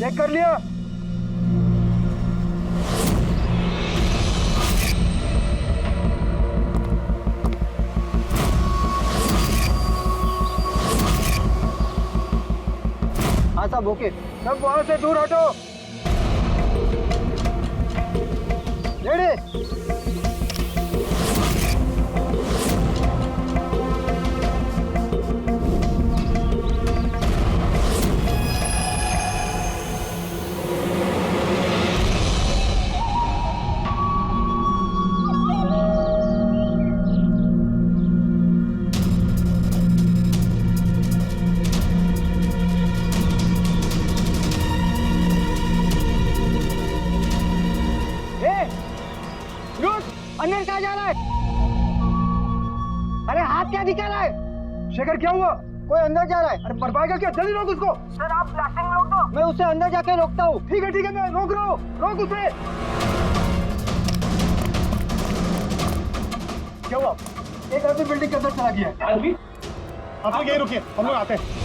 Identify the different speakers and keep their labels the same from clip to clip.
Speaker 1: Check कर लिया?
Speaker 2: हाँ साहब ओके।
Speaker 1: सब वहां से दूर हटो। रेडी?
Speaker 2: अंदर कहाँ जा रहा है? अरे हाथ क्या दिखा रहा है?
Speaker 1: शेखर क्या हुआ?
Speaker 2: कोई अंदर जा रहा है।
Speaker 1: अरे बर्बाएगा क्या? जल्दी रोक उसको।
Speaker 2: सर आप ब्लास्टिंग रोक दो। मैं उसे अंदर जाके रोकता हूँ।
Speaker 1: ठीक है मैं रोक रहा हूँ। रोक उसे। क्या हुआ? एक आदमी बिल्डिंग के अंदर चला गया है। आदमी? आप लोग यहीं रुकिए, हम लोग आते हैं।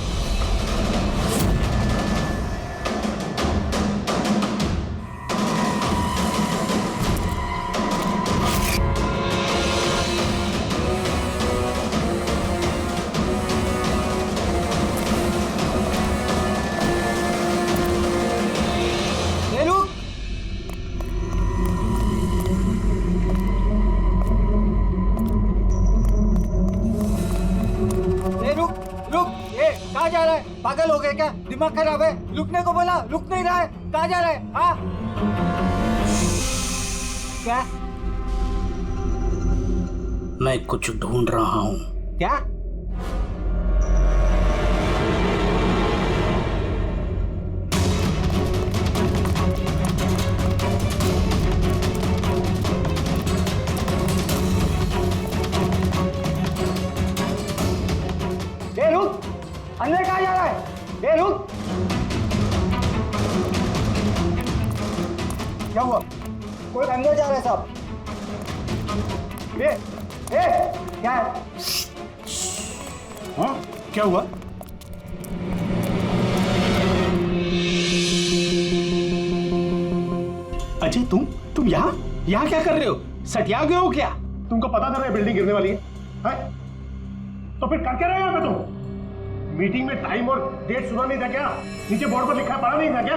Speaker 2: कहाँ जा रहा है? पागल हो गए क्या? दिमाग खराब है? रुकने को बोला, रुक नहीं रहा है। कहाँ जा रहा है? हाँ? क्या?
Speaker 3: मैं कुछ ढूंढ रहा हूँ।
Speaker 2: क्या? रुक! अंदर कहाँ जा रहा है? रुक!
Speaker 1: क्या हुआ?
Speaker 2: कोई अंदर जा रहा है साहब। क्या है?
Speaker 1: हाँ? क्या हुआ?
Speaker 3: अजय तुम यहाँ क्या कर रहे हो? सटिया गए हो क्या?
Speaker 1: तुमको पता था ना बिल्डिंग गिरने वाली है? हैं? तो फिर कर क्या रहे हो यहाँ पे तुम? मीटिंग में टाइम और डेट सुना नहीं था क्या? नीचे बोर्ड पर लिखा पढ़ा नहीं था क्या?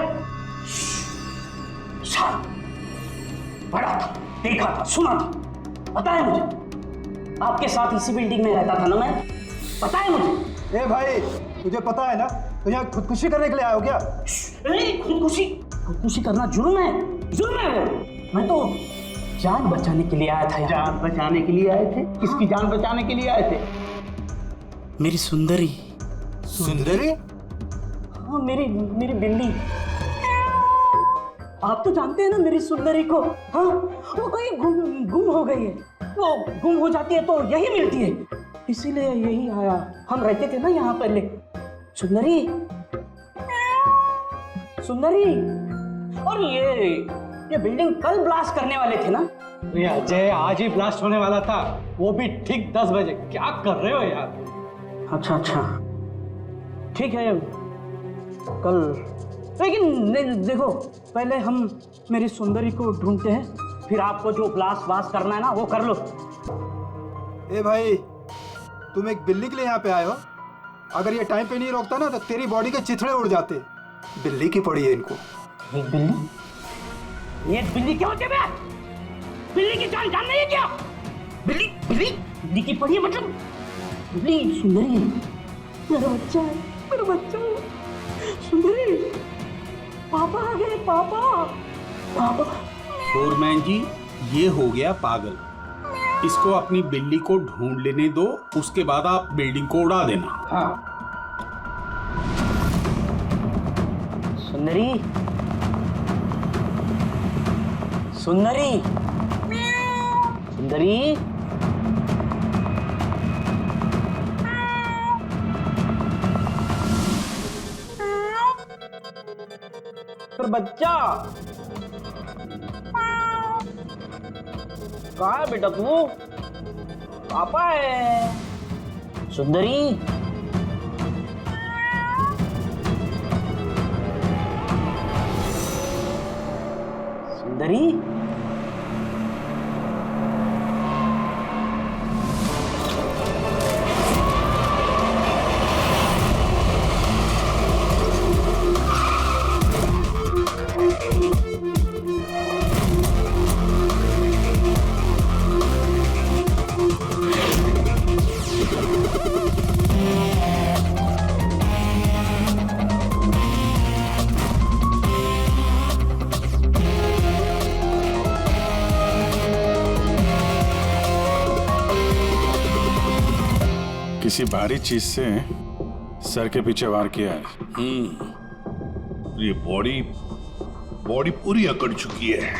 Speaker 3: पढ़ा था, देखा था, सुना था। पता है मुझे, आपके साथ इसी बिल्डिंग में रहता था ना मैं। पता है मुझे।
Speaker 1: ए भाई, तुझे पता है ना तो यहाँ खुदकुशी करने के लिए आए हो क्या?
Speaker 3: खुदकुशी करना जुर्म है वो। मैं तो जान बचाने के लिए आया था यहाँ।
Speaker 4: जान बचाने के लिए आए थे? किसकी जान बचाने के लिए आए थे?
Speaker 3: मेरी सुंदरी।
Speaker 1: सुंदरी?
Speaker 3: हाँ, मेरी बिल्ली। आप तो जानते हैं ना मेरी सुंदरी को। हाँ, वो कहीं गुम हो गई है। वो गुम हो जाती है तो यही मिलती है, इसीलिए यही आया। हम रहते थे ना यहाँ पहले। सुंदरी। और ये बिल्डिंग कल ब्लास्ट करने वाले थे ना?
Speaker 4: अजय आज ही ब्लास्ट होने वाला था, वो भी ठीक 10 बजे। क्या कर रहे हो यार?
Speaker 3: अच्छा, ठीक है कल। लेकिन देखो, पहले हम मेरी सुंदरी को ढूंढते हैं, फिर आपको जो ब्लास्ट करना है ना वो कर लो।
Speaker 1: ए भाई, तुम एक बिल्ली के लिए यहाँ पे आए हो? अगर ये टाइम पे नहीं रोकता ना तो तेरी बॉडी के चिथड़े उड़ जाते। बिल्ली की पड़ी है इनको।
Speaker 3: एक बिल्ली? ये बिल्ली क्या होती है? बिल्ली की जान नहीं है क्या? बिल्ली की पड़ी है मतलब? बिल्ली सुंदरी है। मेरा बच्चा है। सुंदरी, पापा आ गए। पापा।
Speaker 5: फोरमैन जी, ये हो गया पागल। इसको अपनी बिल्ली को ढूंढ लेने दो, उसके बाद आप बिल्डिंग को उड़ा देना।
Speaker 4: हाँ।
Speaker 3: सुंदरी। पर बच्चा कहाँ है बेटा तू? पापा है। सुंदरी। सुंदरी।
Speaker 6: किसी भारी चीज से सर के पीछे वार किया है।
Speaker 7: ये बॉडी पूरी अकड़ चुकी है।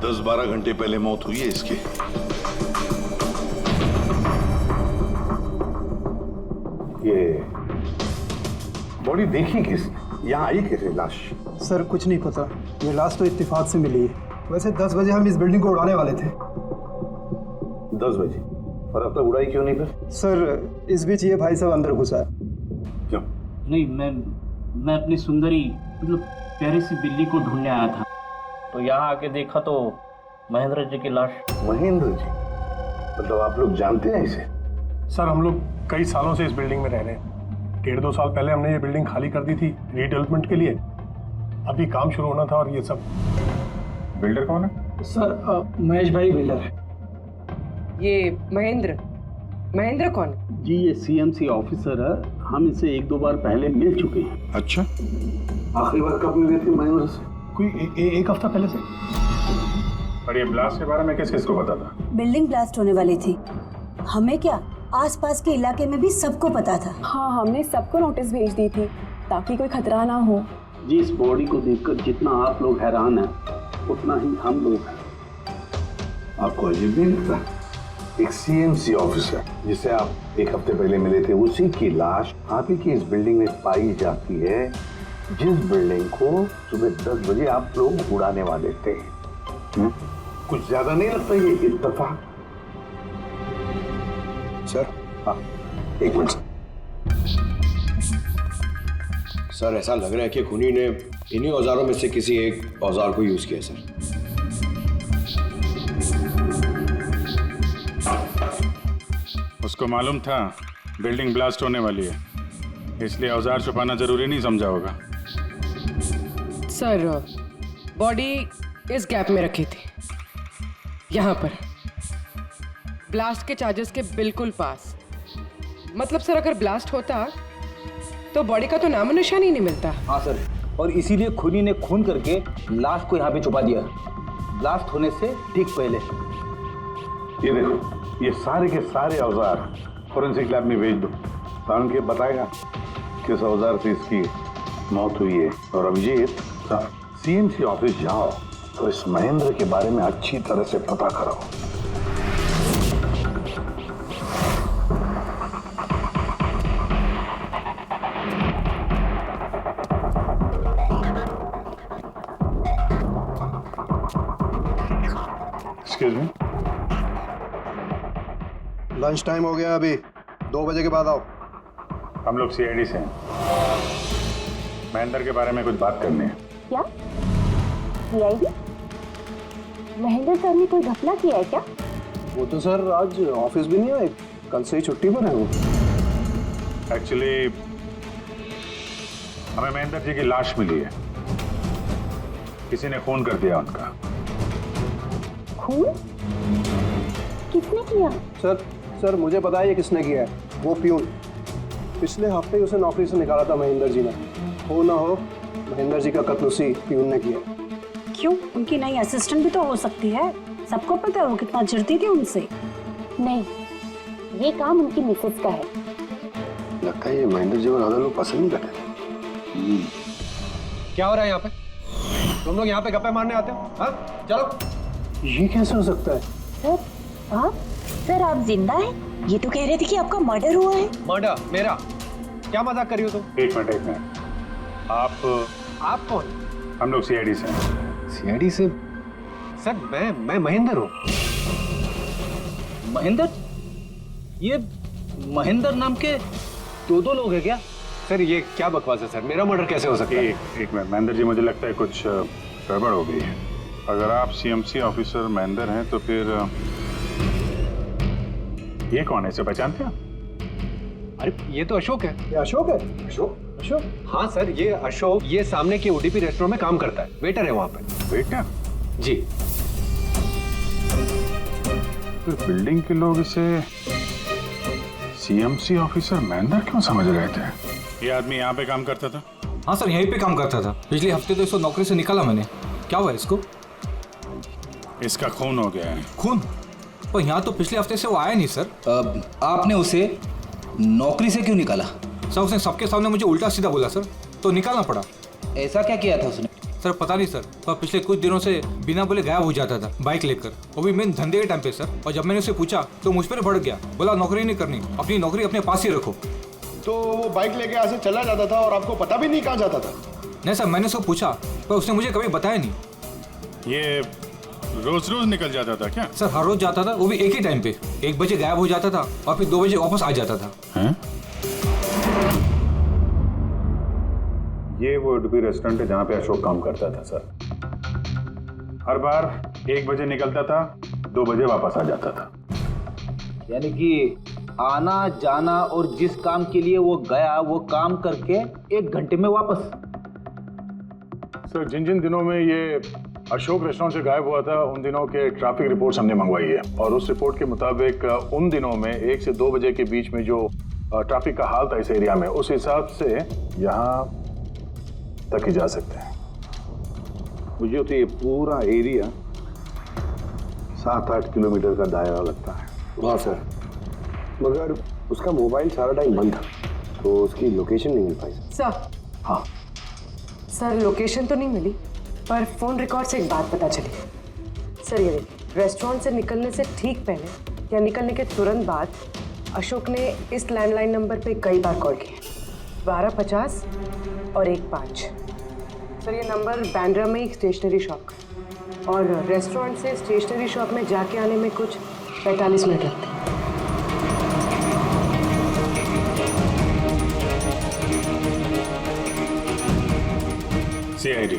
Speaker 7: 10-12 घंटे पहले मौत हुई है इसकी।
Speaker 1: ये बॉडी देखी किस, यहाँ आई कैसे लाश?
Speaker 8: सर कुछ नहीं पता, ये लाश तो इत्तेफाक से मिली है। वैसे 10 बजे हम इस बिल्डिंग को उड़ाने वाले थे।
Speaker 1: 10 बजे? और अब तक उड़ाई क्यों नहीं फिर?
Speaker 8: सर इस बीच ये भाई साहब अंदर घुसा है।
Speaker 1: क्यों?
Speaker 3: नहीं, मैं अपनी सुंदरी मतलब प्यारी सी बिल्ली को ढूंढने आया था, तो यहाँ आके देखा तो महेंद्र जी की लाश।
Speaker 1: महेंद्र जी? मतलब आप लोग जानते हैं इसे?
Speaker 9: सर हम लोग कई सालों से इस बिल्डिंग में रह रहे हैं। 1.5-2 साल पहले हमने ये बिल्डिंग खाली कर दी थी रीडेवलपमेंट के लिए। अभी काम शुरू होना था और ये सब।
Speaker 6: बिल्डर कौन है?
Speaker 8: सर महेश भाई बिल्डर है।
Speaker 10: ये महेंद्र कौन?
Speaker 5: जी ये सीएमसी ऑफिसर है, हम इसे 1-2 बार पहले मिल चुके हैं।
Speaker 6: अच्छा,
Speaker 1: आखिरी बार कब मिले थे महेंद्र से?
Speaker 9: कोई एक हफ्ता पहले से।
Speaker 6: और ये ब्लास्ट के बारे में किस किस को पता था?
Speaker 11: बिल्डिंग ब्लास्ट होने वाली थी, हमें क्या आसपास के इलाके में भी सबको पता था।
Speaker 10: हाँ, हमने सबको नोटिस भेज दी थी ताकि कोई खतरा ना हो।
Speaker 5: जी इस बॉडी को देखकर जितना आप लोग हैरान हैं उतना ही हम लोग हैं।
Speaker 1: आपको अजीब नहीं लगता? एक सीएमसी ऑफिसर जिसे आप 1 हफ्ते पहले मिले थे, उसी की लाश आप ही की इस बिल्डिंग में पाई जाती है, जिस बिल्डिंग को सुबह 10 बजे आप लोग उड़ाने वाले थे। कुछ ज्यादा नहीं लगता ये इत्तेफाक?
Speaker 12: सर
Speaker 1: हाँ, एक मिनट
Speaker 12: सर, ऐसा लग रहा है कि खूनी ने इन्हीं औजारों में से किसी एक औजार को यूज किया सर।
Speaker 6: उसको मालूम था बिल्डिंग ब्लास्ट होने वाली है, इसलिए औजार छुपाना जरूरी नहीं समझा होगा।
Speaker 10: सर बॉडी इस गैप में रखी थी, यहाँ पर ब्लास्ट के चार्जेस के बिल्कुल पास। मतलब सर अगर ब्लास्ट होता तो बॉडी का तो नामो निशान ही नहीं मिलता।
Speaker 2: हाँ सर, और इसीलिए खूनी ने खून करके लाश को यहाँ पे छुपा दिया, ब्लास्ट होने से ठीक पहले।
Speaker 1: ये देखो, ये सारे के सारे औजार फोरेंसिक लैब में भेज दो, कारण के बताएगा किस औजार से इसकी मौत हुई है। और अभिजीत, सीएमसी ऑफिस जाओ तो इस महेंद्र के बारे में अच्छी तरह से पता करो।
Speaker 6: एक्सक्यूज मी,
Speaker 8: लंच टाइम हो गया, अभी 2 बजे के बाद आओ।
Speaker 6: हम लोग सीआईडी से हैं, महेंद्र के बारे में कुछ बात करनी है।
Speaker 11: क्या सीआईडी? महेंद्र सर ने कोई घपला किया है क्या?
Speaker 8: वो तो सर आज ऑफिस भी नहीं आए, कल से ही छुट्टी पर है वो।
Speaker 6: एक्चुअली हमें महेंद्र जी की लाश मिली है, किसी ने खून कर दिया उनका।
Speaker 11: खून? किसने किया?
Speaker 8: सर मुझे पता है ये किसने किया है, वो प्यून। पिछले हफ्ते उसे नौकरी से निकाला था महेंद्र जी ने। हो ना हो महेंद्र जी का कत्ल उसी प्यून ने किया।
Speaker 11: क्यों? उनकी नई असिस्टेंट भी तो हो सकती है, सबको पता है वो कितना चिढ़ती थी उनसे। नहीं, ये काम उनकी मिसेस का है।
Speaker 12: लगता है ये महेंद्र जी को ज्यादा लोग पसंद नहीं करते।
Speaker 8: क्या हो रहा है यहाँ पे? तुम लोग यहाँ पे गप्पे मारने आते हो? हाँ चलो। ये कैसे हो सकता है?
Speaker 11: सर आप? सर आप जिंदा हैं? ये तो कह रहे थे कि आपका मर्डर हुआ है।
Speaker 8: मर्डर? मेरा? क्या मजाक कर रही हो तुम?
Speaker 6: एक मिनट,
Speaker 8: आप कौन?
Speaker 6: हम लोग सीआईडी से हैं।
Speaker 8: सीआईडी से? सर मैं महेंद्र हूँ।
Speaker 2: महेंद्र? ये महेंद्र नाम के 2 लोग हैं क्या?
Speaker 8: सर ये क्या बकवास है सर, मेरा मर्डर कैसे हो सकता है?
Speaker 6: एक मिनट महेंद्र जी, मुझे लगता है कुछ गड़बड़ हो गई है। अगर आप सीएमसी ऑफिसर महेंद्र हैं तो फिर ये कौन है, इसे पहचानते हैं?
Speaker 4: अरे ये तो अशोक है।
Speaker 8: ये अशोक है? अशोक? अशोक? हाँ सर, ये अशोक ये सामने के ओडीपी रेस्टोरेंट में काम करता है, वेटर है वहाँ पे।
Speaker 6: वेटर?
Speaker 8: जी।
Speaker 6: फिर बिल्डिंग के लोग इसे सीएमसी ऑफिसर महेंद्र क्यों समझ रहे थे? ये आदमी यहाँ पे काम करता था?
Speaker 2: हाँ सर, यहीं पे काम करता था। पिछले हफ्ते तो इसको नौकरी से निकाला मैंने। क्या हुआ इसको?
Speaker 6: इसका खून हो गया है।
Speaker 2: खून? पर यहाँ तो पिछले हफ्ते से वो आया नहीं सर। आपने उसे नौकरी से क्यों निकाला? सर उसने सबके सामने मुझे उल्टा सीधा बोला सर, तो निकालना पड़ा। ऐसा क्या किया था उसने? सर पता नहीं सर, पर पिछले कुछ दिनों से बिना बोले गायब हो जाता था बाइक लेकर, वो भी मेन धंधे के टाइम पे सर। और जब मैंने उसे पूछा तो मुझ पर भड़क गया, बोला नौकरी नहीं करनी, अपनी नौकरी अपने पास ही रखो।
Speaker 12: तो वो बाइक लेके यहाँ से चला जाता था और आपको पता भी नहीं कहाँ जाता था?
Speaker 2: नहीं सर, मैंने उसको पूछा पर उसने मुझे कभी बताया नहीं।
Speaker 6: ये रोज रोज निकल जाता था क्या?
Speaker 2: सर हर रोज जाता था, वो भी एक ही टाइम पे। 1 बजे गायब हो जाता था और फिर 2 बजे वापस आ जाता था।
Speaker 6: हैं? ये वो उडुपी रेस्टोरेंट है जहाँ पे अशोक काम करता था सर। हर बार 1 बजे निकलता था, 2 बजे वापस आ जाता था।
Speaker 2: यानी कि आना जाना और जिस काम के लिए वो गया वो काम करके 1 घंटे में वापस।
Speaker 9: सर जिन जिन दिनों में ये अशोक रेस्टोरेंट से गायब हुआ था उन दिनों के ट्रैफिक रिपोर्ट्स हमने मंगवाई है, और उस रिपोर्ट के मुताबिक उन दिनों में 1 से 2 बजे के बीच में जो ट्रैफिक का हाल था इस एरिया में, उस हिसाब से यहाँ तक ही जा सकते हैं।
Speaker 1: मुझे तो ये पूरा एरिया 7-8 किलोमीटर का दायरा लगता है।
Speaker 8: वाह सर, मगर उसका मोबाइल सारा टाइम बंद था, तो उसकी लोकेशन नहीं मिल पाई।
Speaker 10: सर।
Speaker 1: हाँ
Speaker 10: सर लोकेशन तो नहीं मिली, पर फोन रिकॉर्ड से एक बात पता चली। सर ये रेस्टोरेंट से निकलने से ठीक पहले या निकलने के तुरंत बाद अशोक ने इस लैंडलाइन नंबर पे कई बार कॉल किया, 1250 और 15। सर ये नंबर बांद्रा में ही स्टेशनरी शॉप का, और रेस्टोरेंट से स्टेशनरी शॉप में जाके आने में कुछ 45 मिनट लगते।
Speaker 6: CID,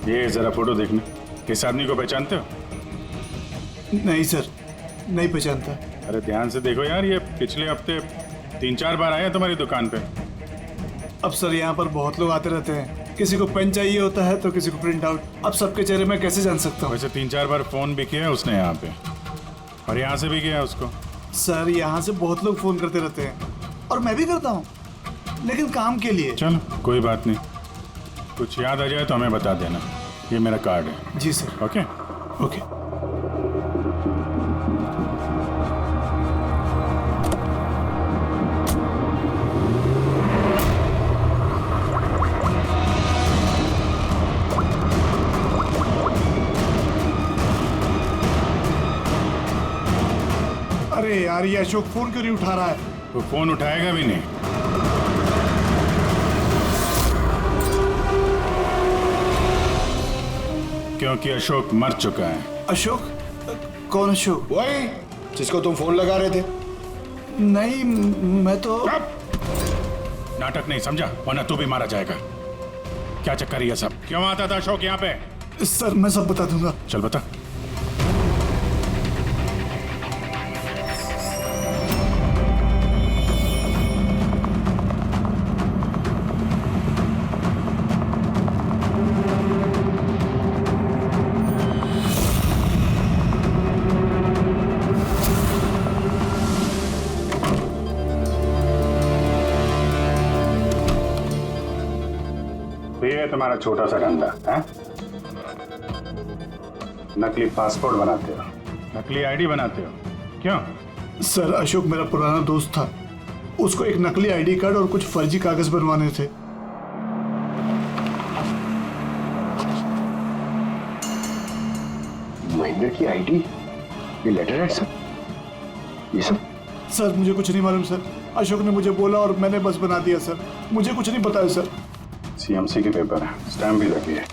Speaker 6: ये जरा फोटो देखना। इस आदमी को पहचानते हो?
Speaker 7: नहीं सर, नहीं पहचानता।
Speaker 6: अरे ध्यान से देखो यार, ये पिछले हफ्ते 3-4 बार आया तुम्हारी दुकान पे।
Speaker 7: अब सर यहाँ पर बहुत लोग आते रहते हैं, किसी को पेन चाहिए होता है तो किसी को प्रिंट आउट। अब सबके चेहरे मैं कैसे जान सकता हूँ?
Speaker 6: वैसे 3-4 बार फोन भी किया उसने यहाँ पे, और यहाँ से भी किया उसको।
Speaker 7: सर यहाँ से बहुत लोग फोन करते रहते हैं और मैं भी करता हूँ, लेकिन काम के लिए।
Speaker 6: चलो कोई बात नहीं, कुछ याद आ जाए तो हमें बता देना। ये मेरा कार्ड है।
Speaker 7: जी सर।
Speaker 6: Okay
Speaker 7: okay. अरे यार, ये अशोक फोन क्यों नहीं उठा रहा है?
Speaker 6: वो फोन उठाएगा भी नहीं। क्योंकि अशोक मर चुका है।
Speaker 7: अशोक? कौन अशोक?
Speaker 12: वही जिसको तुम फोन लगा रहे थे।
Speaker 7: नहीं, मैं तो
Speaker 6: नाटक नहीं समझा, वरना तू भी मारा जाएगा। क्या चक्कर है ये सब? क्यों आता था अशोक यहाँ पे?
Speaker 7: सर मैं सब बता दूंगा।
Speaker 6: चल बता। ये तुम्हारा छोटा सा धंधा है? नकली पासपोर्ट बनाते हो, नकली आईडी बनाते हो, क्यों?
Speaker 7: सर अशोक मेरा पुराना दोस्त था, उसको एक नकली आईडी कार्ड और कुछ फर्जी कागज बनवाने थे।
Speaker 8: महेंद्र की आईडी, ये लेटर है सर, ये सब?
Speaker 7: सर मुझे कुछ नहीं मालूम सर, अशोक ने मुझे बोला और मैंने बस बना दिया सर, मुझे कुछ नहीं पता है सर।
Speaker 6: सीएमसी के पेपर है, स्टैम्प भी लगी है।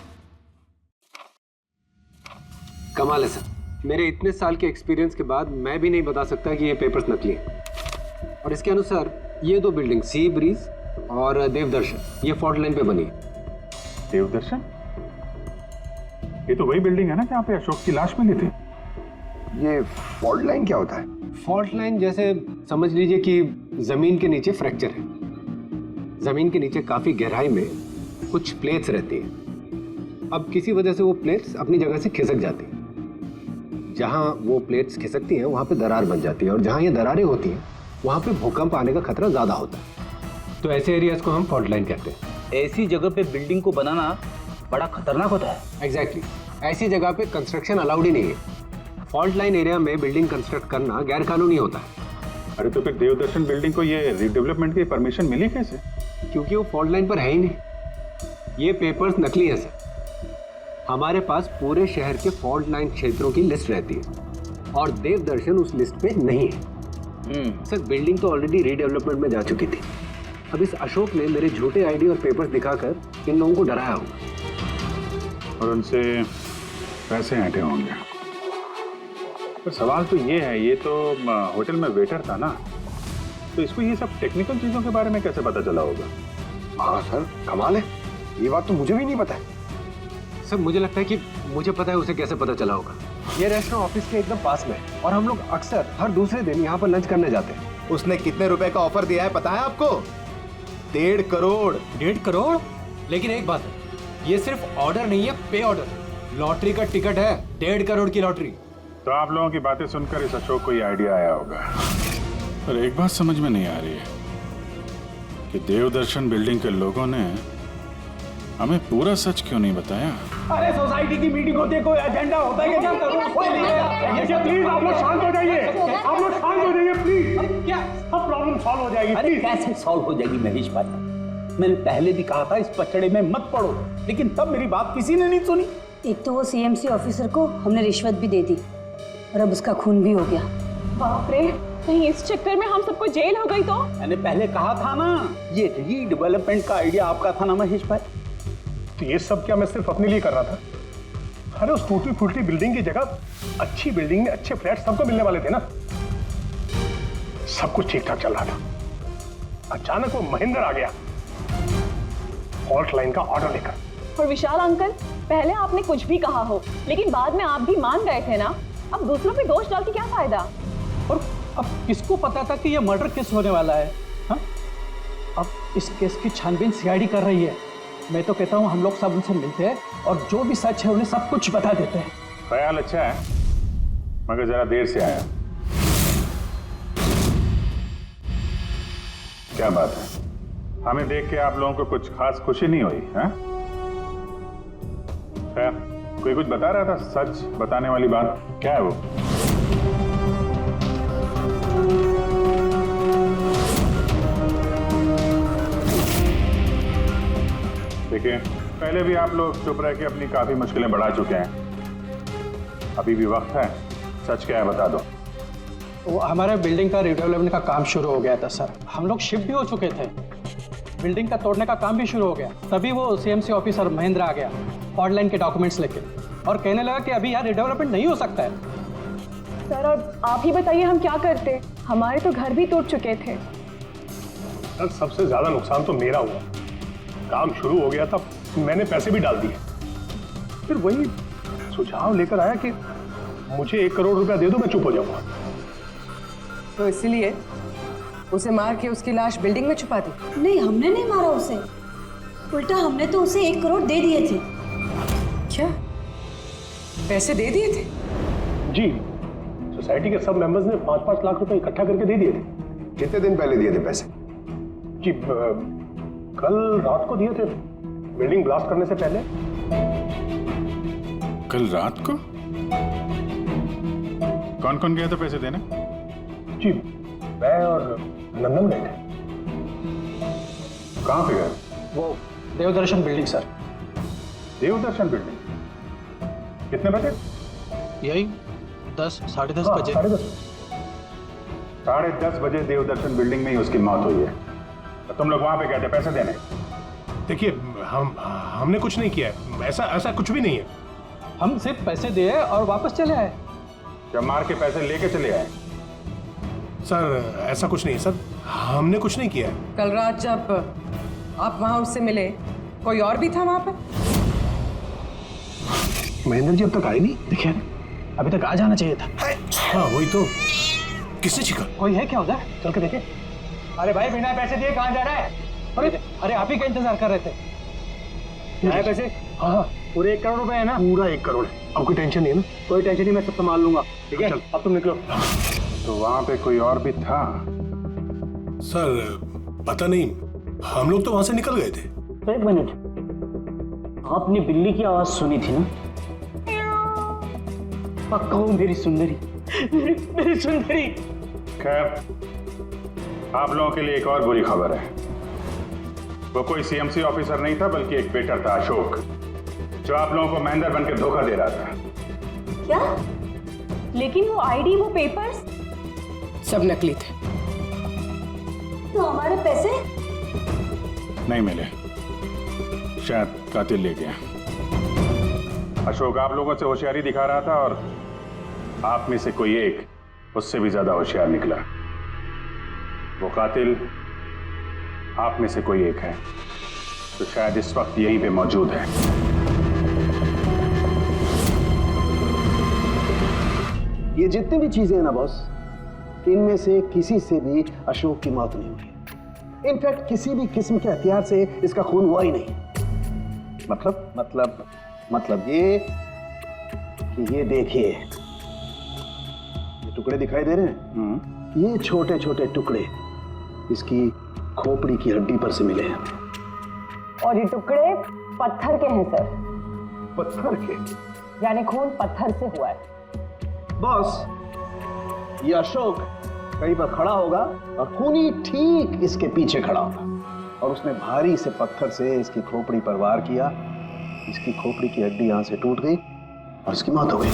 Speaker 8: कमाल है सर, मेरे इतने साल के एक्सपीरियंस के बाद मैं भी नहीं बता सकता कि ये पेपर्स नकली हैं। और इसके अनुसार ये 2 बिल्डिंग सी ब्रीज और देवदर्शन ये फॉल्ट लाइन पे बनी है।
Speaker 6: देवदर्शन?
Speaker 9: ये तो वही बिल्डिंग है ना जहाँ पे अशोक की लाश मिली थी।
Speaker 8: ये फॉल्ट लाइन क्या होता है? फॉल्ट लाइन जैसे समझ लीजिए कि जमीन के नीचे फ्रैक्चर है। जमीन के नीचे काफी गहराई में कुछ प्लेट्स रहती हैं। अब किसी वजह से वो प्लेट्स अपनी जगह से खिसक जाती हैं। जहां वो प्लेट्स खिसकती हैं वहां पे दरार बन जाती है, और जहां ये दरारें होती हैं वहां पे भूकंप आने का खतरा ज्यादा होता है। तो ऐसे एरियाज को हम फॉल्ट लाइन कहते हैं।
Speaker 5: ऐसी जगह पे बिल्डिंग को बनाना बड़ा खतरनाक होता है।
Speaker 8: एग्जैक्टली ऐसी जगह पे कंस्ट्रक्शन अलाउड ही नहीं है। फॉल्ट लाइन एरिया में बिल्डिंग कंस्ट्रक्ट करना गैर कानूनी होता है।
Speaker 9: अरे तो फिर देवदर्शन बिल्डिंग को ये रीडेवलपमेंट की परमिशन मिली कैसे?
Speaker 8: क्योंकि वो फॉल्ट लाइन पर है ही नहीं। ये पेपर्स नकली है सर। हमारे पास पूरे शहर के फॉल्ट लाइन क्षेत्रों की लिस्ट रहती है और देवदर्शन उस लिस्ट पे नहीं है। सर बिल्डिंग तो ऑलरेडी रीडेवलपमेंट में जा चुकी थी। अब इस अशोक ने मेरे झूठे आईडी और पेपर्स दिखाकर इन लोगों को डराया होगा
Speaker 9: और उनसे पैसे ऐंठे होंगे। पर सवाल तो ये है, ये तो होटल में वेटर था ना, तो इसको ये सब टेक्निकल चीजों के बारे में कैसे पता चला होगा?
Speaker 8: हाँ सर कमाल है, ये बात तो मुझे भी नहीं पता है। सर मुझे लगता है कि मुझे पता है उसे कैसे पता चला होगा। ये रेस्टोरेंट ऑफिस के एकदम पास में है और हम लोग अक्सर हर दूसरे दिन यहाँ पर लंच करने जाते हैं।
Speaker 2: उसने कितने रुपए का ऑफर दिया है पता है आपको? 1.5 करोड़।
Speaker 4: 1.5 करोड़? लेकिन एक बात है, ये सिर्फ ऑर्डर नहीं है, पे ऑर्डर। लॉटरी का टिकट है, 1.5 करोड़ की लॉटरी।
Speaker 9: तो आप लोगों की बातें सुनकर इस अशोक को ये आइडिया आया होगा। पर एक बात समझ में नहीं आ रही है कि देवदर्शन बिल्डिंग के लोगों ने हमें पूरा सच क्यों नहीं बताया?
Speaker 5: अरे सोसाइटी की मीटिंग होती है, कोई एजेंडा होता है क्या?
Speaker 9: प्लीज आप लोग शांत हो जाइए, आप लोग शांत हो जाइए प्लीज।
Speaker 5: क्या सब प्रॉब्लम सॉल्व हो जाएगी?
Speaker 3: अरे कैसे सॉल्व हो जाएगी महेश भाई? मैंने पहले भी कहा था इस पचड़े में मत पड़ो, लेकिन तब मेरी बात किसी ने नहीं सुनी।
Speaker 11: एक तो वो सीएमसी ऑफिसर को हमने रिश्वत भी दे दी और अब उसका खून भी हो गया।
Speaker 13: बाप रे, कहीं इस चक्कर में हम सबको जेल हो गई तो?
Speaker 3: मैंने पहले कहा था ना, ये रीडेवलपमेंट का आइडिया आपका था ना महेश भाई?
Speaker 9: तो ये सब क्या मैं सिर्फ अपने लिए कर रहा था? अरे उस टूटी फूटी बिल्डिंग की जगह अच्छी बिल्डिंग में अच्छे फ्लैट सबको मिलने वाले थे ना। सब कुछ ठीक ठाक चल रहा था, अचानक वो महेंद्र आ गया फॉल्ट लाइन का ऑर्डर लेकर।
Speaker 13: और विशाल अंकल, पहले आपने कुछ भी कहा हो, लेकिन बाद में आप भी मान गए थे ना। अब दूसरों पे दोष डाल के क्या फायदा?
Speaker 5: और अब किसको पता था कि ये मर्डर केस होने वाला है? हा? अब इस केस की छानबीन सीआईडी कर रही है। मैं तो कहता हूँ हम लोग सब उनसे मिलते हैं और जो भी सच है उन्हें सब कुछ बता देते हैं।
Speaker 9: ख्याल अच्छा है, मगर जरा देर से आया। क्या बात है, हमें देख के आप लोगों को कुछ खास खुशी नहीं हुई? है कोई कुछ बता रहा था, सच बताने वाली बात क्या है वो? देखिए, पहले भी आप लोग चुप रह के अपनी काफी मुश्किलें बढ़ा चुके हैं। अभी भी वक्त है, सच क्या है बता दो।
Speaker 5: वो हमारे बिल्डिंग का रिडेवलपमेंट का काम शुरू हो गया था सर। हम लोग शिफ्ट भी हो चुके थे, बिल्डिंग का तोड़ने का काम भी शुरू हो गया। तभी वो सीएमसी ऑफिसर महेंद्र आ गया फॉल्ट लाइन के डॉक्यूमेंट्स लेके और कहने लगा कि अभी यार रिडेवलपमेंट नहीं हो सकता है।
Speaker 13: सर अब आप ही बताइए हम क्या करते? हमारे तो घर भी टूट चुके थे।
Speaker 9: सर सबसे ज्यादा नुकसान तो मेरा हुआ। काम शुरू हो गया था, मैंने पैसे भी डाल दिए, फिर वही सुझाव लेकर आया कि मुझे 1 करोड़ रुपया दे दो, मैं चुप हो जाऊंगा।
Speaker 10: तो इसलिए उसे मार के उसकी लाश बिल्डिंग में छुपा दी?
Speaker 11: नहीं, हमने नहीं मारा उसे, उल्टा हमने तो उसे 1 करोड़ दे दिए थे।
Speaker 10: क्या पैसे दे दिए थे?
Speaker 9: जी, सोसाइटी के सब मेंबर्स ने 5-5 लाख रुपए इकट्ठा करके दे दिए थे।
Speaker 8: कितने दिन पहले दिए थे पैसे?
Speaker 9: जी कल रात को दिए थे, बिल्डिंग ब्लास्ट करने से पहले।
Speaker 6: कल रात को? कौन कौन गया था पैसे देने?
Speaker 9: जी मैं और नंदन गए थे। कहाँ पे गए?
Speaker 5: वो देवदर्शन बिल्डिंग सर।
Speaker 9: देवदर्शन बिल्डिंग? कितने बजे?
Speaker 5: यही 10, 10:30 बजे।
Speaker 9: 10:30 बजे देवदर्शन बिल्डिंग में ही उसकी मौत हुई है। तो तुम लोग वहां पे गए थे पैसे देने?
Speaker 14: देखिए हमने कुछ नहीं किया है, ऐसा कुछ भी नहीं है।
Speaker 5: हम सिर्फ पैसे दिए और वापस चले आए।
Speaker 9: जब मार के पैसे लेके चले आए?
Speaker 14: सर ऐसा कुछ नहीं है सर, हमने कुछ नहीं किया है।
Speaker 10: कल रात जब आप वहां उससे मिले, कोई और भी था वहां पर?
Speaker 8: महेंद्र जी अब तक आए नहीं।
Speaker 5: देखिए अभी तक आ जाना चाहिए था।
Speaker 14: हाँ वही तो, किसने छिका?
Speaker 5: कोई है क्या उधर? चल के देखे। अरे भाई बिना पैसे दिए कहाँ जा रहा है? अरे आप ही का इंतजार कर रहे थे।
Speaker 8: आए पैसे?
Speaker 5: हाँ पूरे 1 करोड़ रुपए है ना?
Speaker 8: पूरा 1 करोड़ है। अब कोई टेंशन नहीं है ना?
Speaker 5: कोई टेंशन नहीं, मैं सब संभाल लूंगा। ठीक है अब तुम निकलो।
Speaker 6: तो वहां पे कोई और भी था?
Speaker 14: सर पता नहीं, हम लोग तो वहां से निकल गए थे।
Speaker 3: 1 मिनट, आपने बिल्ली की आवाज सुनी थी ना? पक्का वो मेरी सुंदरी, मेरी सुंदरी।
Speaker 6: खैर, आप लोगों के लिए एक और बुरी खबर है। वो कोई सीएमसी ऑफिसर नहीं था, बल्कि एक बेटर था, अशोक, जो आप लोगों को महेंद्र बनकर धोखा दे रहा था।
Speaker 13: क्या? लेकिन वो आईडी, वो पेपर्स
Speaker 10: सब नकली थे।
Speaker 11: तो हमारे पैसे?
Speaker 6: नहीं मिले, शायद कातिल ले गया। अशोक आप लोगों से होशियारी दिखा रहा था और आप में से कोई एक उससे भी ज्यादा होशियार निकला। वो कातिल आप में से कोई एक है, तो शायद इस वक्त यहीं पे मौजूद है।
Speaker 8: ये जितनी भी चीजें हैं ना बॉस, इनमें से किसी से भी अशोक की मौत नहीं हुई। इनफैक्ट किसी भी किस्म के हथियार से इसका खून हुआ ही नहीं। मतलब ये कि ये देखिए, ये टुकड़े दिखाई दे रहे हैं? ये छोटे छोटे टुकड़े इसकी खोपड़ी की हड्डी पर से मिले हैं।
Speaker 13: और ये टुकड़े पत्थर के हैं सर।
Speaker 8: पत्थर के?
Speaker 13: यानी खून पत्थर से हुआ है।
Speaker 8: बॉस, ये अशोक कहीं पर खड़ा होगा और खूनी ठीक इसके पीछे खड़ा होगा और उसने भारी से पत्थर से इसकी खोपड़ी पर वार किया। इसकी खोपड़ी की हड्डी यहां से टूट गई और इसकी मौत हो गई।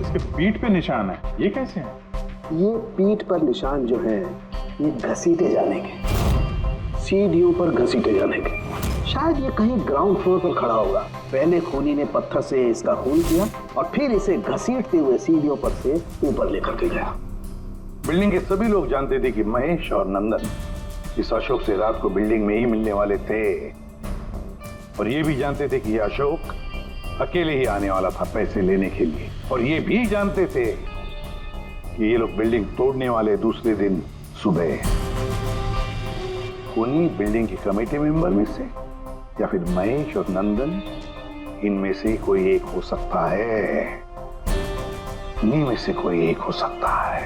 Speaker 6: इसके पीठ पे निशान है, ये कैसे है?
Speaker 8: ये पीठ पर निशान जो है, ये घसीटे जाने के, सीढ़ियों पर घसीटे जाने के। शायद ये कहीं ग्राउंड फ्लोर पर खड़ा होगा। पहले खूनी ने पत्थर से इसका खून किया और फिर इसे घसीटते हुए सीढ़ियों पर से ऊपर लेकर के गया।
Speaker 1: बिल्डिंग के सभी लोग जानते थे कि महेश और नंदन इस अशोक से रात को बिल्डिंग में ही मिलने वाले थे, और ये भी जानते थे कि ये अशोक अकेले ही आने वाला था पैसे लेने के लिए, और ये भी जानते थे कि ये लोग बिल्डिंग तोड़ने वाले दूसरे दिन सुबह। खूनी बिल्डिंग के कमेटी मेंबर में से या फिर महेश और नंदन, इनमें से कोई एक हो सकता है। इन्हीं में से कोई एक हो सकता है।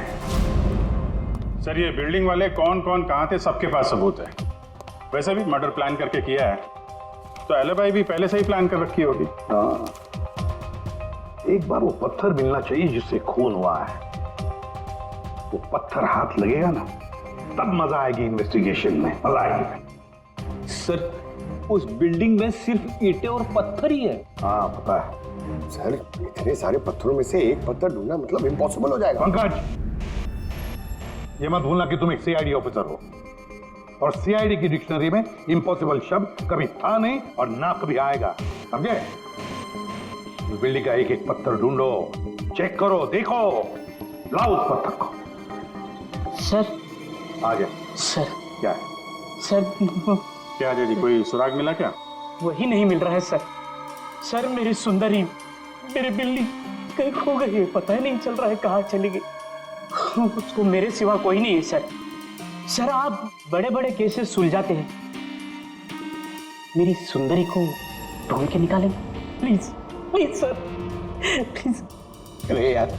Speaker 6: सर ये बिल्डिंग वाले कौन कौन कहां थे, सबके पास सबूत है। वैसे भी मर्डर प्लान करके किया है, तो एलिबाई भी पहले से ही प्लान कर रखी होगी।
Speaker 1: हाँ, एक बार वो पत्थर मिलना चाहिए जिससे खून हुआ है। वो पत्थर हाथ लगेगा ना, तब मजा आएगी इन्वेस्टिगेशन में, मजा आएगी।
Speaker 2: सर उस बिल्डिंग में सिर्फ ईंटें और पत्थर ही है।
Speaker 1: हाँ पता है
Speaker 12: सर, इतने सारे पत्थरों में से एक पत्थर ढूंढना मतलब इम्पॉसिबल हो जाएगा।
Speaker 1: पंकज, ये मत भूलना कि तुम एक सीआईडी ऑफिसर हो, और सीआईडी की डिक्शनरी में इम्पॉसिबल शब्द कभी था नहीं और ना कभी आएगा, समझे? उस बिल्डिंग का एक एक पत्थर ढूंढो, चेक करो, देखो, लाओ उस पत्थर को।
Speaker 3: सर
Speaker 1: आ गया
Speaker 3: सर।
Speaker 1: क्या
Speaker 3: सर
Speaker 6: क्या जी, कोई सुराग मिला क्या?
Speaker 3: वही नहीं मिल रहा है सर। सर मेरी सुंदरी, मेरी बिल्ली कहीं खो गई है, पता ही नहीं चल रहा है कहाँ चली गई। उसको मेरे सिवा कोई नहीं है सर। सर आप बड़े बड़े केसेस सुलझाते हैं, मेरी सुंदरी को ढूंढ के निकालेंगे प्लीज, प्लीज सर, प्लीज।
Speaker 12: अरे यार,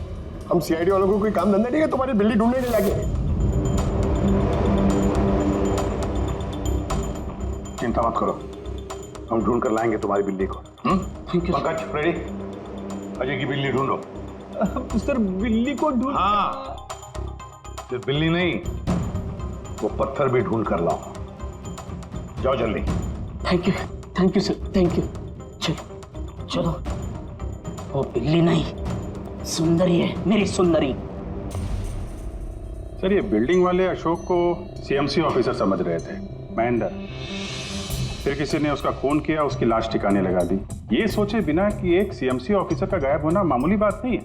Speaker 12: हम सीआईडी वालों को कोई काम धंधा नहीं है तुम्हारी बिल्ली ढूंढने के जाके?
Speaker 1: चिंता मत करो, हम ढूंढ कर लाएंगे तुम्हारी बिल्ली को। पंकज, रेडी? अजय की बिल्ली ढूंढो।
Speaker 2: सर बिल्ली को ढूंढ?
Speaker 1: हाँ, सिर्फ बिल्ली नहीं, वो पत्थर भी ढूंढ कर लाओ। जाओ जल्दी।
Speaker 3: Thank you sir, thank you. चलो चलो, वो बिल्ली नहीं, सुंदरी है, मेरी सुंदरी।
Speaker 6: सर ये बिल्डिंग वाले अशोक को सीएमसी ऑफिसर समझ रहे थे, महेंद्र। फिर किसी ने उसका खून किया, उसकी लाश ठिकाने लगा दी, ये सोचे बिना कि एक सीएमसी ऑफिसर का गायब होना मामूली बात नहीं है।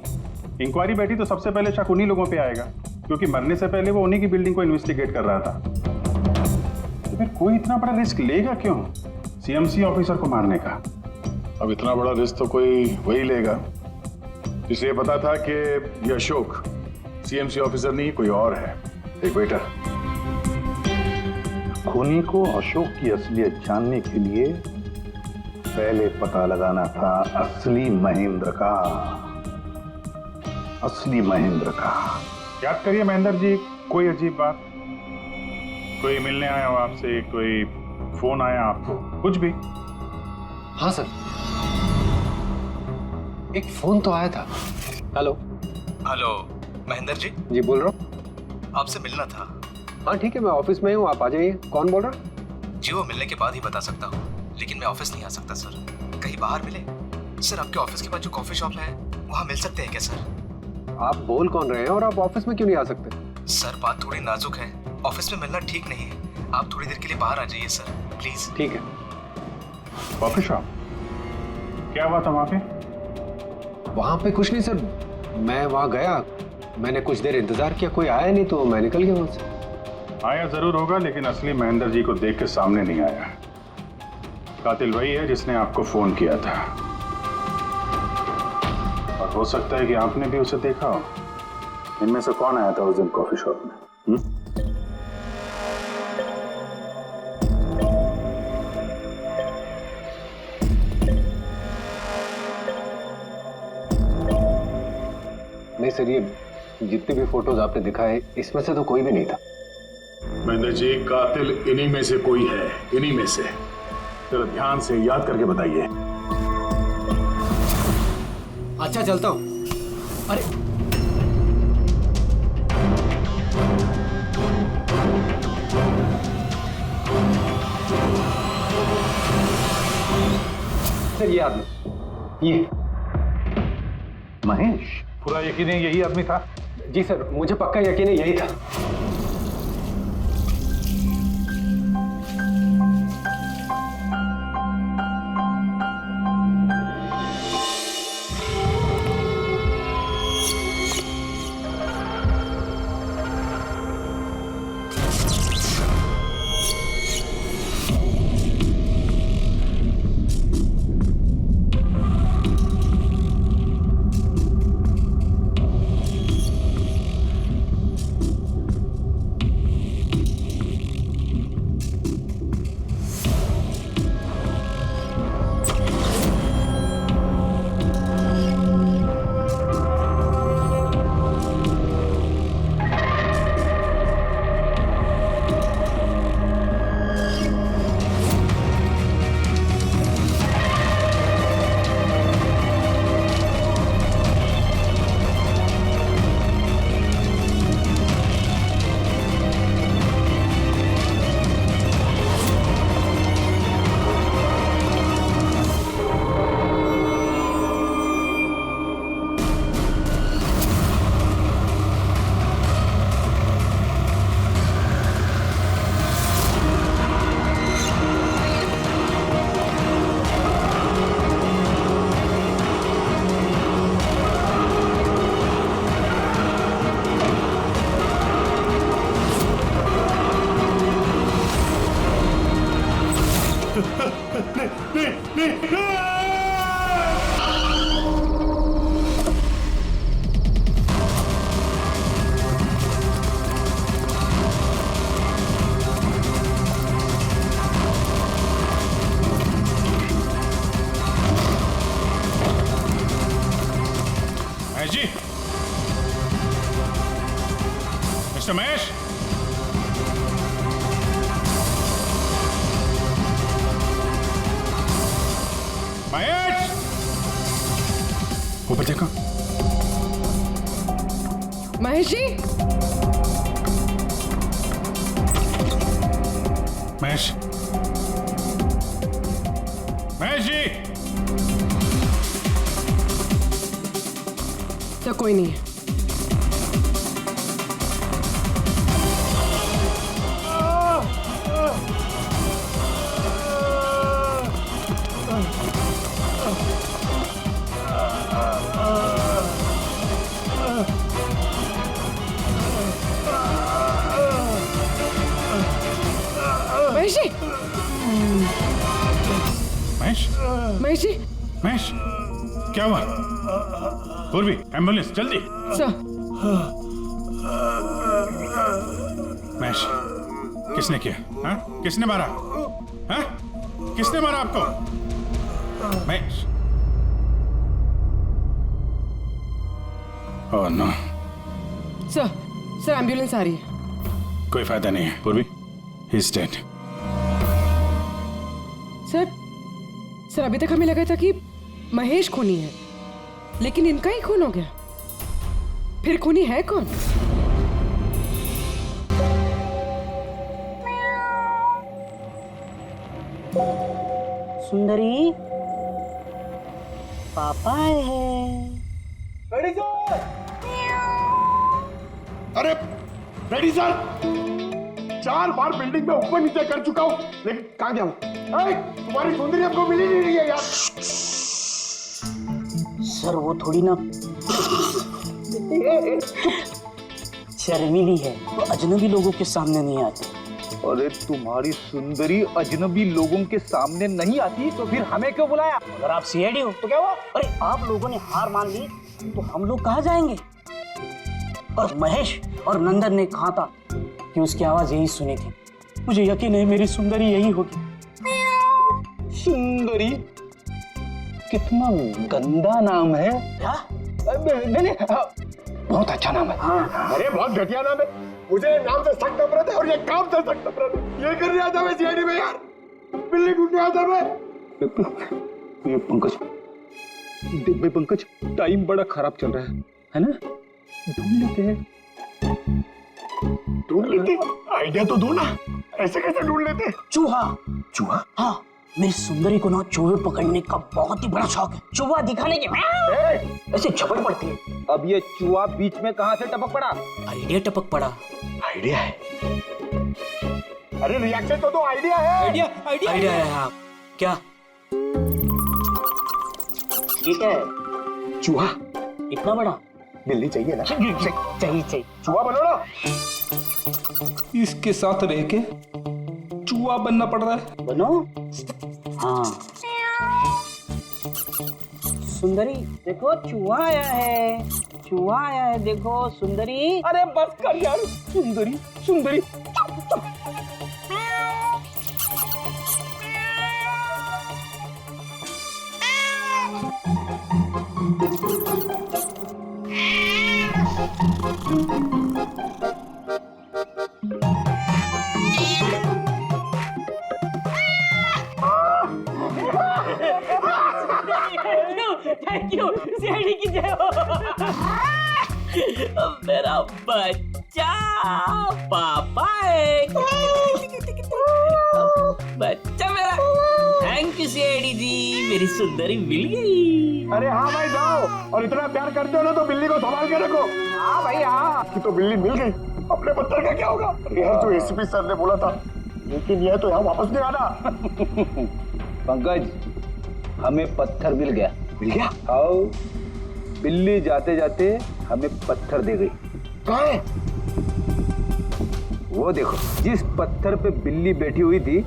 Speaker 6: इंक्वायरी बैठी तो सबसे पहले शक उन्हीं लोगों पे आएगा, क्योंकि मरने से पहले वो उन्हीं की बिल्डिंग को इन्वेस्टिगेट कर रहा था। तो फिर कोई इतना बड़ा रिस्क लेगा क्यों सीएमसी ऑफिसर को मारने का?
Speaker 9: अब इतना बड़ा रिस्क तो कोई वही लेगा। इसलिए पता था कि ये अशोक सीएमसी ऑफिसर नहीं कोई और है। एक वेटर।
Speaker 1: खूनी को अशोक की असलियत जानने के लिए पहले पता लगाना था असली महेंद्र का। असली महेंद्र का।
Speaker 9: याद करिए महेंद्र जी, कोई अजीब बात, कोई मिलने आया हो आपसे, कोई फोन आया आपको, कुछ भी?
Speaker 8: हाँ सर, एक फोन तो आया था। Hello
Speaker 2: hello Mahendra ji.
Speaker 8: जी बोल रहा हूँ।
Speaker 2: आपसे मिलना था।
Speaker 8: हाँ ठीक है, मैं ऑफिस में हूँ, आप आ जाइए। कौन बोल रहा?
Speaker 2: जी वो मिलने के बाद ही बता सकता हूँ, लेकिन मैं ऑफिस नहीं आ सकता सर। कहीं बाहर मिले सर? आपके ऑफिस के पास जो कॉफी शॉप है वहाँ मिल सकते हैं क्या सर?
Speaker 8: आप बोल कौन रहे हैं और आप ऑफिस में क्यों नहीं आ सकते?
Speaker 2: सर बात थोड़ी नाजुक है, ऑफिस में मिलना ठीक नहीं है। आप थोड़ी देर के लिए बाहर आ जाइए सर, प्लीज।
Speaker 8: ठीक है।
Speaker 9: Coffee shop? क्या हुआ था वहाँ पे?
Speaker 8: वहाँ पे कुछ नहीं सर, मैं वहाँ गया, मैंने कुछ देर इंतजार किया, कोई आया नहीं तो मैं निकल गया वहाँ से।
Speaker 9: आया जरूर होगा, लेकिन असली महेंद्र जी को देख के सामने नहीं आया। कातिल वही है जिसने आपको फोन किया था, और हो सकता है कि आपने भी उसे देखा हो। इनमें से कौन आया था उस दिन कॉफी शॉप में?
Speaker 8: नहीं सर, ये जितने भी फोटोज आपने दिखाए इसमें से तो कोई भी नहीं था।
Speaker 9: महेंद्र जी, कातिल इन्हीं में से कोई है, इन्हीं में से। जरा ध्यान से याद करके बताइए।
Speaker 4: अच्छा चलता हूं। अरे
Speaker 8: सर ये आदमी, ये
Speaker 1: महेश?
Speaker 9: पूरा यकीन है यही आदमी था?
Speaker 8: जी सर, मुझे पक्का यकीन है यही था।
Speaker 9: महेश जी, मिस्टर महेश, महेश, ऊपर देखो।
Speaker 10: महेश जी,
Speaker 9: महेश, महेश जी।
Speaker 10: तो कोई नहीं है। महेश जी,
Speaker 9: महेश,
Speaker 10: महेश जी,
Speaker 6: महेश, क्या हुआ? पूर्वी, एम्बुलेंस जल्दी।
Speaker 10: सर
Speaker 6: महेश, किसने किया? हाँ? किसने मारा? हाँ? किसने मारा आपको? Mahesh. Oh no.
Speaker 10: Sir ambulance आ रही है।
Speaker 6: कोई फायदा नहीं है पूर्वी, ही इज डेड।
Speaker 10: सर अभी तक हमें लगा था कि महेश खूनी है, लेकिन इनका ही खून हो गया। फिर खूनी है कौन?
Speaker 3: सुंदरी, पापा आए हैं।
Speaker 9: अरे रेडी सर, 4 बार बिल्डिंग में ऊपर नीचे कर चुका हूँ, लेकिन कहाँ गया हूँ? तुम्हारी सुंदरी हमको मिली नहीं रही है यार।
Speaker 3: सर वो थोड़ी ना शर्मीली है, वो अजनबी लोगों के सामने नहीं आती।
Speaker 2: अरे तुम्हारी सुंदरी अजनबी लोगों के सामने नहीं आती तो फिर हमें क्यों बुलाया?
Speaker 3: अगर आप सीआईडी हो तो क्या हुआ? अरे आप लोगों ने हार मान ली तो हम लोग कहाँ जाएंगे? और महेश और नंदन ने कहा था कि उसकी आवाज यही सुनी थी। मुझे यकीन है मेरी सुंदरी यही होगी।
Speaker 2: सुंदरी? कितना गंदा नाम है।
Speaker 3: क्या?
Speaker 2: नहीं, बहुत अच्छा नाम है।
Speaker 3: हाँ।
Speaker 9: अरे बहुत घटिया नाम है। मुझे नाम से सख्त नफरत है और ये काम से सख्त नफरत है। ये कर रहा था मैं सीआईडी में यार, बिल्ली ढूंढने आता मैं।
Speaker 2: ये पंकज, देख भाई पंकज, टाइम बड़ा खराब चल रहा है ना? ढूंढ लेते हैं।
Speaker 9: ढूंढ लेते? आइडिया तो दो ना, ऐसे कैसे ढूंढ लेते?
Speaker 3: चूहा।
Speaker 9: चूहा?
Speaker 3: हाँ, मेरी सुंदरी को ना चूहे पकड़ने का बहुत ही बड़ा शौक है। चूहा दिखाने के ऐसे झपट पड़ती है।
Speaker 2: अब ये चूहा बीच में कहाँ से टपक पड़ा?
Speaker 3: आइडिया टपक पड़ा।
Speaker 9: आइडिया है? अरे रिएक्शन तो दो, आइडिया है।
Speaker 3: आइडिया है। हाँ क्या? ये क्या है?
Speaker 9: चूहा?
Speaker 3: इतना बड़ा?
Speaker 9: बिल्ली चाहिए ना?
Speaker 3: चाहिए।
Speaker 9: चूहा बनो ना।
Speaker 2: इसके साथ रह के चूहा बनना पड़ रहा है।
Speaker 3: बनो? हाँ। सुंदरी देखो, चूहा आया है। चूहा आया है, देखो सुंदरी।
Speaker 2: अरे बस कर यार। सुंदरी सुंदरी।
Speaker 3: थैंक यू सीआईडी की जय हो। मेरा बच्चा पापा है। बच्चा मेरा। थैंक यू सीआईडी जी, मेरी सुंदरी मिल गई।
Speaker 9: अरे हाँ भाई जाओ, और इतना प्यार करते हो ना तो बिल्ली को संभाल के रखो।
Speaker 3: हाँ भाई हाँ।
Speaker 9: कि तो बिल्ली मिल गई, अपने पत्थर का क्या होगा? यार जो एसीपी सर ने बोला था, लेकिन यह तो यहाँ वापस नहीं आना।
Speaker 2: पंकज, हमें पत्थर मिल गया।
Speaker 9: मिल गया?
Speaker 2: आओ, बिल्ली जाते जाते हमें पत्थर दे गई।
Speaker 9: कहाँ है?
Speaker 2: वो देखो, जिस पत्थर पे बिल्ली बैठी हुई थी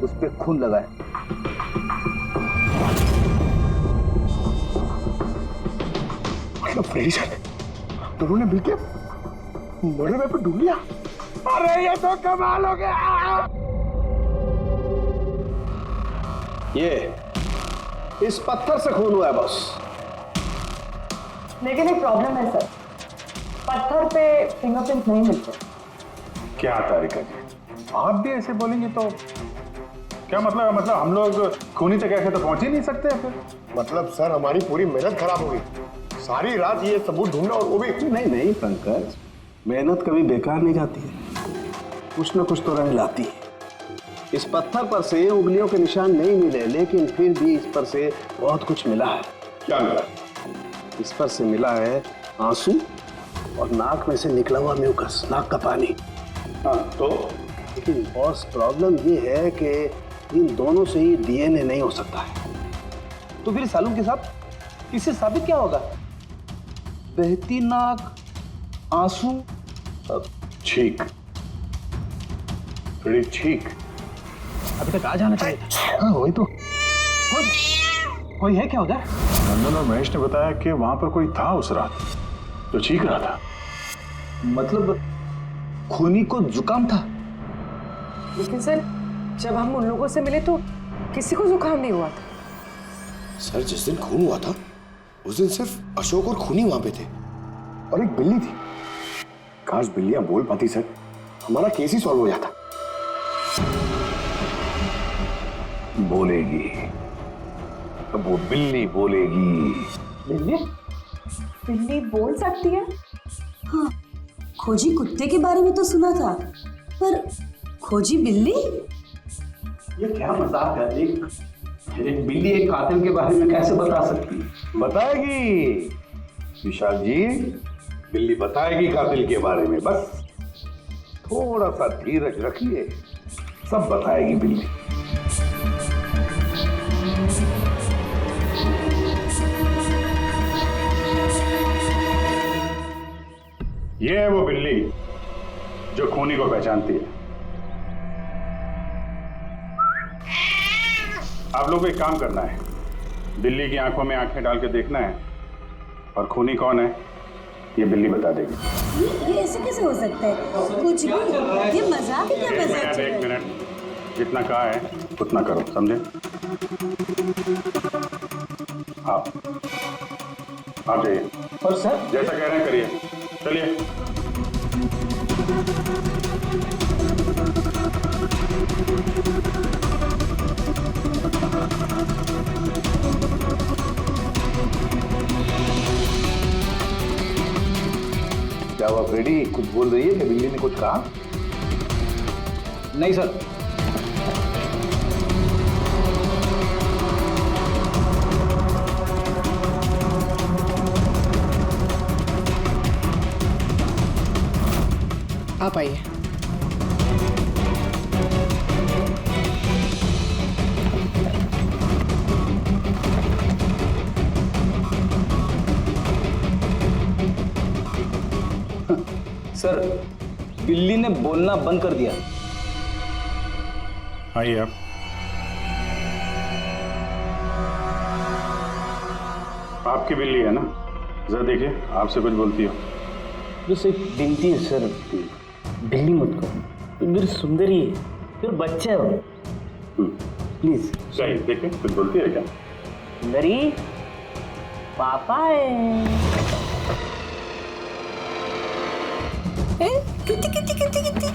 Speaker 2: उस पे खून लगा है।
Speaker 9: फ्रेडी सर, दोनों ने मिलकर मर्डर पे ढूंढ लिया। अरे ये तो कमाल हो गया।
Speaker 12: ये इस पत्थर से खून हुआ है बॉस।
Speaker 13: लेकिन एक प्रॉब्लम है सर, पत्थर पे फिंगरप्रिंट नहीं मिलते।
Speaker 9: क्या तारिका जी, आप भी ऐसे बोलेंगे तो क्या मतलब? मतलब हम लोग खूनी जगह ऐसे तो पहुंच ही नहीं सकते फिर? मतलब सर हमारी पूरी मेहनत खराब हो गई। सारी रात ये सबूत ढूंढना, और वो भी
Speaker 1: नहीं पंकज, मेहनत कभी बेकार नहीं जाती है, कुछ ना कुछ तो रंग लाती है। इस पत्थर पर से उंगलियों के निशान नहीं मिले, लेकिन फिर भी इस पर से बहुत कुछ मिला है।
Speaker 9: क्या मिला?
Speaker 1: इस पर से मिला है आंसू और नाक में से निकला हुआ म्यूकस, नाक का पानी।
Speaker 9: हाँ तो?
Speaker 1: लेकिन बॉस प्रॉब्लम ये है कि इन दोनों से ही डीएनए नहीं हो सकता है।
Speaker 2: तो फिर सालू के साथ इससे साबित क्या होगा? बहती नाक, आंसू,
Speaker 9: छींक, छींक।
Speaker 2: अभी तक आ जाना चाहिए था।
Speaker 9: हाँ वही तो।
Speaker 5: कोई है क्या उधर?
Speaker 9: नंदन और महेश ने बताया कि वहां पर कोई था उस रात जो चीख रहा था।
Speaker 2: मतलब खूनी को जुकाम था?
Speaker 10: लेकिन सर जब हम उन लोगों से मिले तो किसी को जुकाम नहीं हुआ था।
Speaker 12: सर जिस दिन खून हुआ था उस दिन सिर्फ अशोक और खूनी वहां पे थे और एक बिल्ली थी। काश बिल्लियां बोल पाती सर, हमारा केस ही सॉल्व हो जाता।
Speaker 1: बोलेगी, अब वो बिल्ली बोलेगी।
Speaker 13: बिल्ली? बिल्ली बोल सकती है?
Speaker 11: हाँ, खोजी कुत्ते के बारे में तो सुना था, पर खोजी बिल्ली?
Speaker 1: ये क्या मजाक है? एक बिल्ली एक कातिल के बारे में कैसे बता सकती है? बताएगी विशाल जी, बिल्ली बताएगी कातिल के बारे में। बस थोड़ा सा धीरज रखिए, सब बताएगी बिल्ली।
Speaker 9: ये है वो बिल्ली जो खूनी को पहचानती है। आप लोगों को एक काम करना है, बिल्ली की आंखों में आंखें डाल के देखना है और खूनी कौन है ये बिल्ली बता देगी।
Speaker 11: ये ऐसे कैसे हो सकता है? कुछ भी, ये मजाक है क्या? मजाक?
Speaker 9: एक मिनट, जितना कहा है उतना करो, समझे? आप जाइए।
Speaker 5: पर सर
Speaker 9: जैसा कह रहे हैं करिए, चलिए।
Speaker 1: क्या हुआ फ्रेडी, कुछ बोल रही है कि बिल्ली ने कुछ कहा?
Speaker 2: नहीं सर।
Speaker 10: आप आइए।
Speaker 2: सर बिल्ली ने बोलना बंद कर दिया।
Speaker 9: आइए आप। आपकी बिल्ली है ना? जरा देखिए, आपसे कुछ बोलती हो।
Speaker 3: बस एक विनती है सर, बिल्ली मत करो, मेरी सुंदरी है, फिर बच्चा है वो, प्लीज।
Speaker 9: सही, देखिए कुछ बोलती है क्या?
Speaker 3: सुंदरी पापा है।
Speaker 11: कितनी कितनी कितनी कितनी?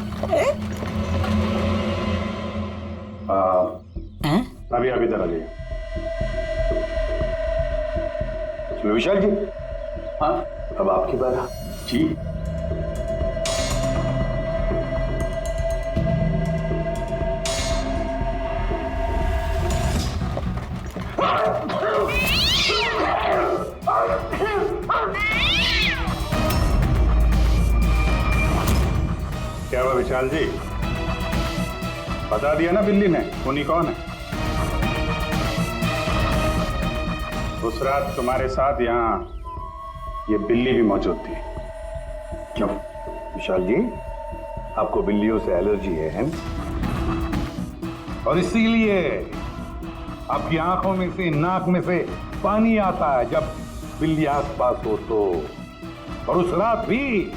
Speaker 9: अभी आप इधर आ जाइए।
Speaker 1: विशाल जी, हाँ अब आपकी बात। जी
Speaker 9: क्या हुआ विशाल जी, बता दिया ना बिल्ली ने खूनी कौन है? उस रात तुम्हारे साथ यहाँ ये बिल्ली भी मौजूद थी।
Speaker 1: क्यों विशाल जी, आपको बिल्लियों से एलर्जी है? और इसीलिए आपकी आंखों में से, नाक में से पानी आता है जब बिल्ली आसपास हो तो। और उस रात भी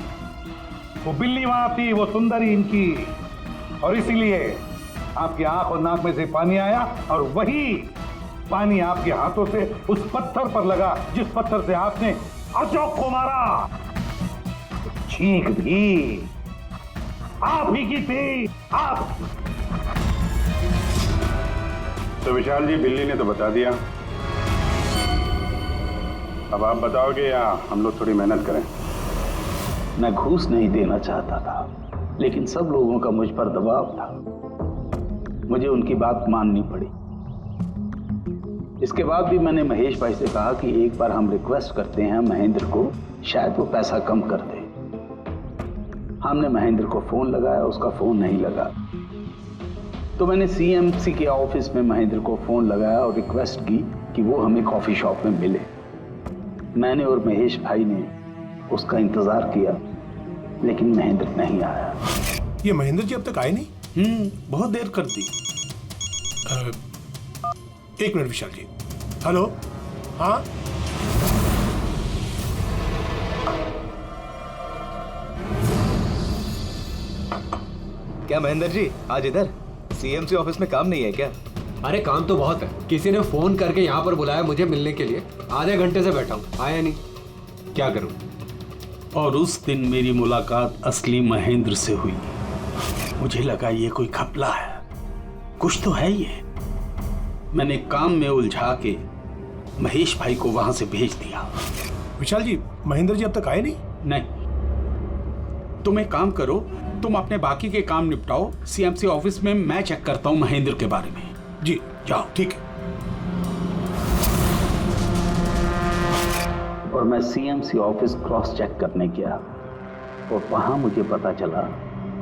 Speaker 1: वो बिल्ली वहां थी, वो सुंदरी इनकी, और इसीलिए आपकी आंख और नाक में से पानी आया, और वही पानी आपके हाथों से उस पत्थर पर लगा जिस पत्थर से आपने अशोक को मारा। चीख भी आप ही की थी, आप।
Speaker 9: तो विशाल जी, बिल्ली ने तो बता दिया, अब आप बताओगे या हम लोग थोड़ी मेहनत करें?
Speaker 1: मैं घूस नहीं देना चाहता था, लेकिन सब लोगों का मुझ पर दबाव था, मुझे उनकी बात माननी पड़ी। इसके बाद भी मैंने महेश भाई से कहा कि एक बार हम रिक्वेस्ट करते हैं महेंद्र को, शायद वो पैसा कम कर दे। हमने महेंद्र को फोन लगाया, उसका फोन नहीं लगा, तो मैंने सीएमसी के ऑफिस में महेंद्र को फोन लगाया और रिक्वेस्ट की कि वो हमें कॉफी शॉप में मिले। मैंने और महेश भाई ने उसका इंतजार किया, लेकिन महेंद्र नहीं आया।
Speaker 14: ये महेंद्र जी अब तक आए नहीं?
Speaker 1: बहुत देर कर दी।
Speaker 14: एक मिनट विशाल जी, हेलो, हाँ
Speaker 2: क्या महेंद्र जी आज इधर सीएमसी ऑफिस में काम नहीं है क्या?
Speaker 4: अरे काम तो बहुत है। किसी ने फोन करके यहाँ पर बुलाया मुझे मिलने के लिए। आधे घंटे से बैठा हूँ, आया नहीं, क्या करूँ?
Speaker 15: और उस दिन मेरी मुलाकात असली महेंद्र से हुई। मुझे लगा ये कोई घपला है, कुछ तो है ये। मैंने काम में उलझा के महेश भाई को वहां से भेज दिया।
Speaker 14: विशाल जी, महेंद्र जी अब तक आए नहीं?
Speaker 15: नहीं, तुम एक काम करो, तुम अपने बाकी के काम निपटाओ। सीएमसी ऑफिस में मैं चेक करता हूँ महेंद्र के बारे में।
Speaker 14: जी जाओ, ठीक है।
Speaker 15: और मैं सीएमसी ऑफिस क्रॉस चेक करने गया और वहां मुझे पता चला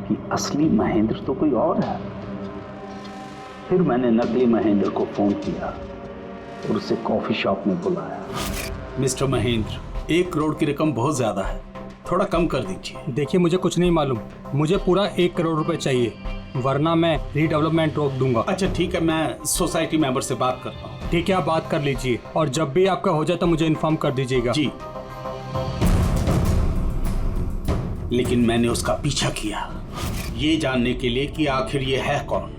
Speaker 15: कि असली महेंद्र तो कोई और है। फिर मैंने नकली महेंद्र को फोन किया और उसे कॉफी शॉप में बुलाया। मिस्टर महेंद्र, 1 करोड़ की रकम बहुत ज्यादा है, थोड़ा कम कर दीजिए।
Speaker 5: देखिए, मुझे कुछ नहीं मालूम, मुझे पूरा 1 करोड़ रुपए चाहिए, वरना मैं रीडेवलपमेंट रोक दूंगा।
Speaker 15: अच्छा ठीक है, मैं सोसाइटी मेंबर से बात करता हूँ।
Speaker 5: ठीक है, आप बात कर लीजिए और जब भी आपका हो जाए तो मुझे इन्फॉर्म कर दीजिएगा।
Speaker 15: जी। लेकिन मैंने उसका पीछा किया ये जानने के लिए कि आखिर ये है कौन।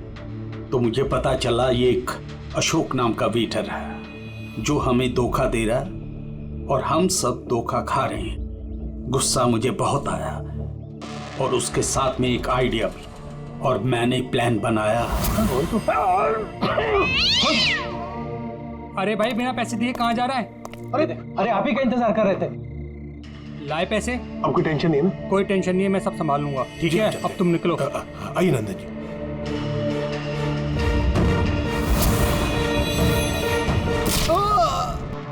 Speaker 15: तो मुझे पता चला ये एक अशोक नाम का वेटर है जो हमें धोखा दे रहा है और हम सब धोखा खा रहे हैं। गुस्सा मुझे बहुत आया और उसके साथ में एक आइडिया भी, और मैंने प्लान बनाया।
Speaker 5: अरे भाई, बिना पैसे दिए कहाँ जा रहा है? अरे आप ही का इंतजार कर रहे थे। लाए पैसे?
Speaker 14: अब कोई टेंशन नहीं है ना?
Speaker 5: कोई टेंशन नहीं है, मैं सब संभाल लूंगा। ठीक है, अब तुम निकलो।
Speaker 14: आइए नंदन जी।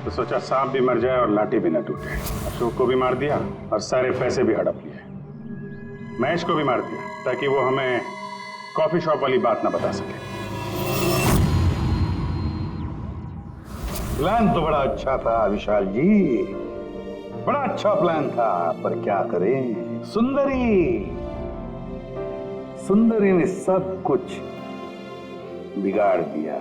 Speaker 9: तो सोचा सांप भी मर जाए और लाठी भी न टूटे। अशोक को भी मार दिया और सारे पैसे भी हड़प लिए। महेश को भी मार दिया ताकि वो हमें कॉफी शॉप वाली बात ना बता सके।
Speaker 1: प्लान तो बड़ा अच्छा था विशाल जी, बड़ा अच्छा प्लान था, पर क्या करें, सुंदरी ने सब कुछ बिगाड़ दिया।